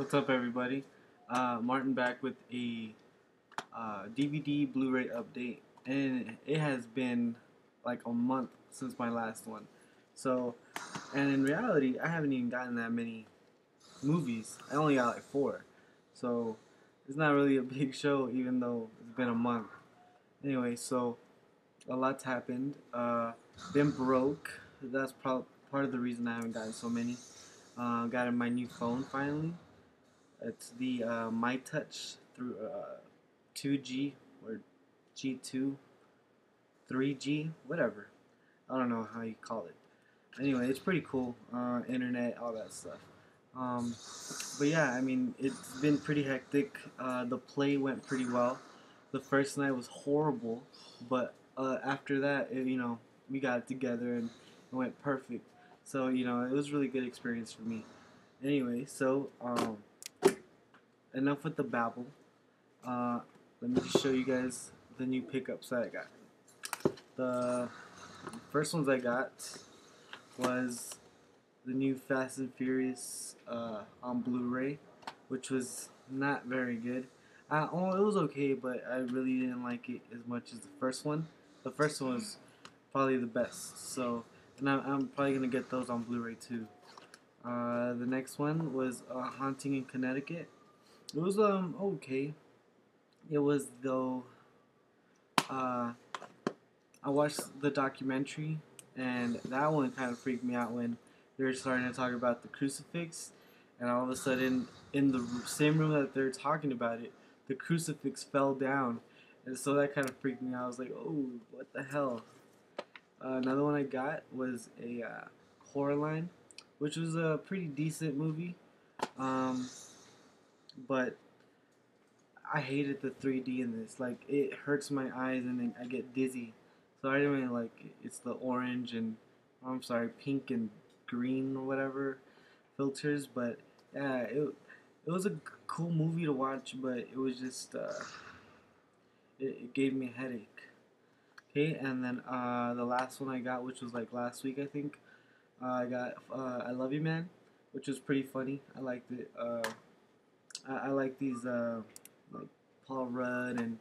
What's up, everybody? Martin back with a DVD Blu-ray update, and it has been like a month since my last one. So, and in reality, I haven't even gotten that many movies. I only got like 4. So, it's not really a big show, even though it's been a month. Anyway, so a lot's happened. Been broke. That's part of the reason I haven't gotten so many. Got my new phone finally. It's the My Touch through 2G or G2, 3G, whatever. I don't know how you call it. Anyway, it's pretty cool. Internet, all that stuff. But yeah, I mean, it's been pretty hectic. The play went pretty well. The first night was horrible, but after that, we got it together and it went perfect. So, it was a really good experience for me. Anyway, so enough with the babble. Let me just show you guys the new pickups that I got. The first ones I got was the new Fast and Furious on Blu-ray, which was not very good. It was okay, but I really didn't like it as much as the first one. The first one was probably the best, so and I'm probably gonna get those on Blu-ray too. The next one was Haunting in Connecticut. It was okay. It was though. I watched the documentary, and that one kind of freaked me out when they were starting to talk about the crucifix, and all of a sudden, in the same room that they're talking about it, the crucifix fell down, and so that kind of freaked me out. I was like, "Oh, what the hell?" Another one I got was a Coraline, which was a pretty decent movie, but I hated the 3D in this. Like, it hurts my eyes and then I get dizzy. So I didn't really like it. It's the orange and, pink and green or whatever filters. But yeah, it was a cool movie to watch, but it was just, it gave me a headache. Okay, and then the last one I got, which was like last week, I think, I got I Love You Man, which was pretty funny. I liked it. I like these like Paul Rudd and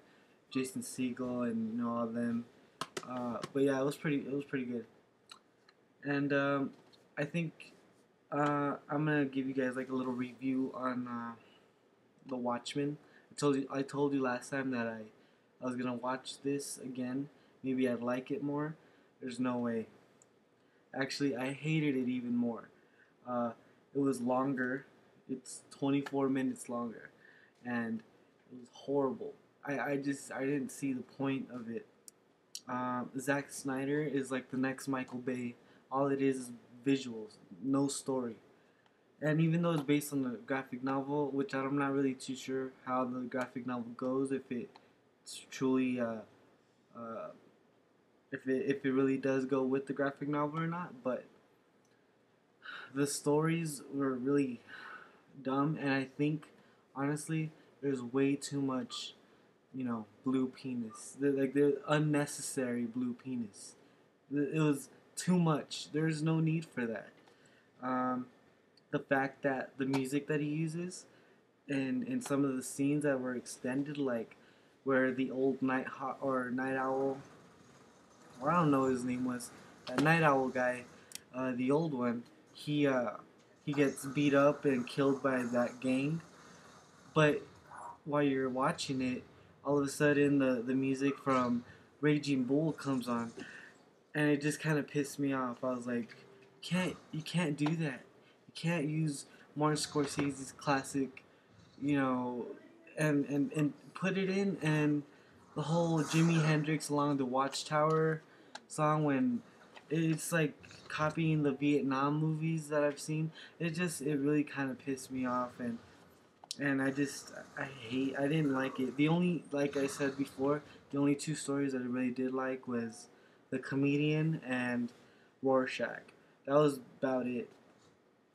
Jason Segel and all of them. But yeah, it was pretty good. And I think I'm gonna give you guys like a little review on the Watchmen. I told you last time that I was gonna watch this again. Maybe I'd like it more. There's no way. Actually, I hated it even more. It was longer. It's 24 minutes longer, and it was horrible. I didn't see the point of it. Zack Snyder is like the next Michael Bay. All it is visuals, no story. And even though it's based on a graphic novel, which I'm not really too sure how the graphic novel goes, if it's truly if it really does go with the graphic novel or not, but the stories were really dumb, and I think honestly there's way too much, blue penis. There's unnecessary blue penis. It was too much. There's no need for that. The fact that the music that he uses, and in some of the scenes that were extended, like where the old night owl, or I don't know what his name was, that night owl guy, the old one, he gets beat up and killed by that gang. But while you're watching it, all of a sudden the music from Raging Bull comes on, and it just kind of pissed me off. I was like, you can't do that. You can't use Martin Scorsese's classic, and put it in, and the whole Jimi Hendrix Along the Watchtower song, when it's like copying the Vietnam movies that I've seen. It really kind of pissed me off, and I didn't like it. The only, like I said before, the only 2 stories that I really did like was The Comedian and Rorschach. That was about it.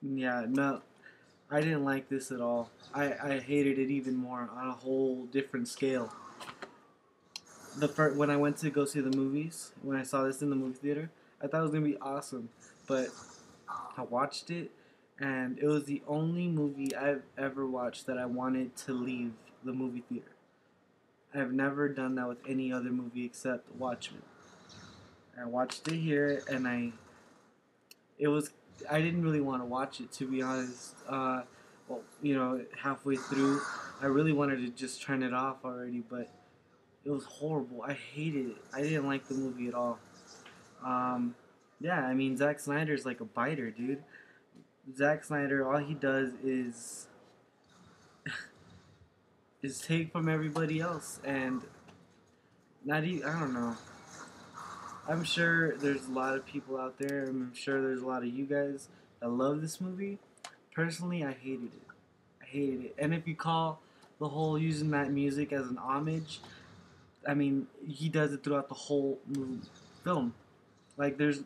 Yeah, no, I didn't like this at all. I hated it even more on a whole different scale. When I went to go see the movies, when I saw this in the movie theater, I thought it was gonna be awesome, but I watched it, and it was the only movie I've ever watched that I wanted to leave the movie theater. I've never done that with any other movie except Watchmen. I watched it here, and it was I didn't really want to watch it, to be honest. Well, halfway through, I really wanted to just turn it off already, but it was horrible. I hated it. I didn't like the movie at all. Um, yeah, I mean, Zack Snyder's like a biter, dude. Zack Snyder, all he does is take from everybody else, and not even, I don't know. I'm sure there's a lot of people out there. I'm sure there's a lot of you guys that love this movie. Personally, I hated it. I hated it. And if you call the whole using that music as an homage, I mean, he does it throughout the whole film. Like, to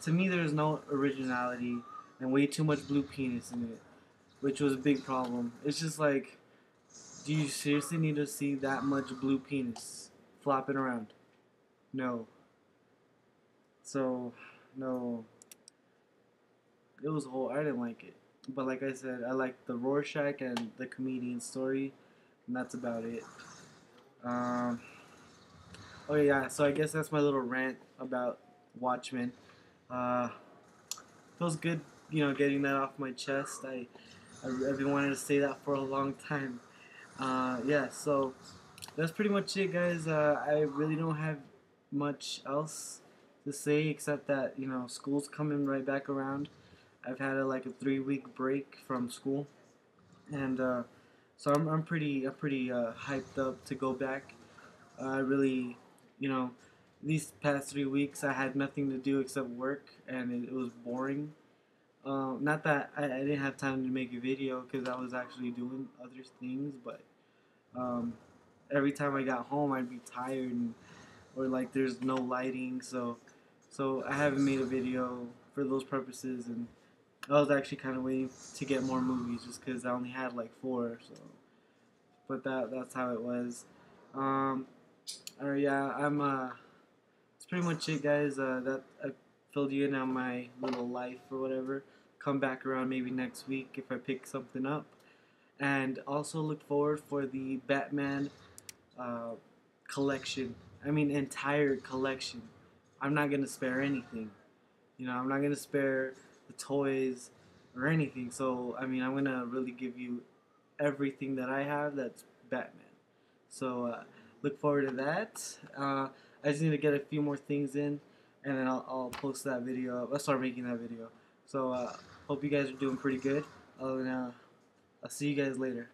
me, there's no originality and way too much blue penis in it, which was a big problem. It's just like, do you seriously need to see that much blue penis flopping around? No. So, no. It was whole. I didn't like it. But like I said, I liked the Rorschach and the comedian story, and that's about it. Um, oh yeah, so I guess that's my little rant about Watchmen. Uh, feels good, getting that off my chest. I've been wanting to say that for a long time. Yeah, so that's pretty much it, guys. I really don't have much else to say except that school's coming right back around. I've had like a 3 week break from school, and so I'm pretty hyped up to go back. I really, you know, these past 3 weeks I had nothing to do except work, and it was boring. Not that I didn't have time to make a video because I was actually doing other things, but um, every time I got home I'd be tired, or like there's no lighting, so I haven't made a video for those purposes, and I was actually kind of waiting to get more movies just because I only had like four, so but that's how it was. Um, or yeah, That's pretty much it, guys. That I filled you in on my little life or whatever. Come back around maybe next week if I pick something up, and also look forward for the Batman uh, collection. I mean, entire collection. I'm not gonna spare anything. I'm not gonna spare the toys or anything. So I mean, I'm gonna really give you everything that I have that's Batman. So look forward to that. I just need to get a few more things in, and then I'll post that video up. I'll start making that video. So hope you guys are doing pretty good. And I'll see you guys later.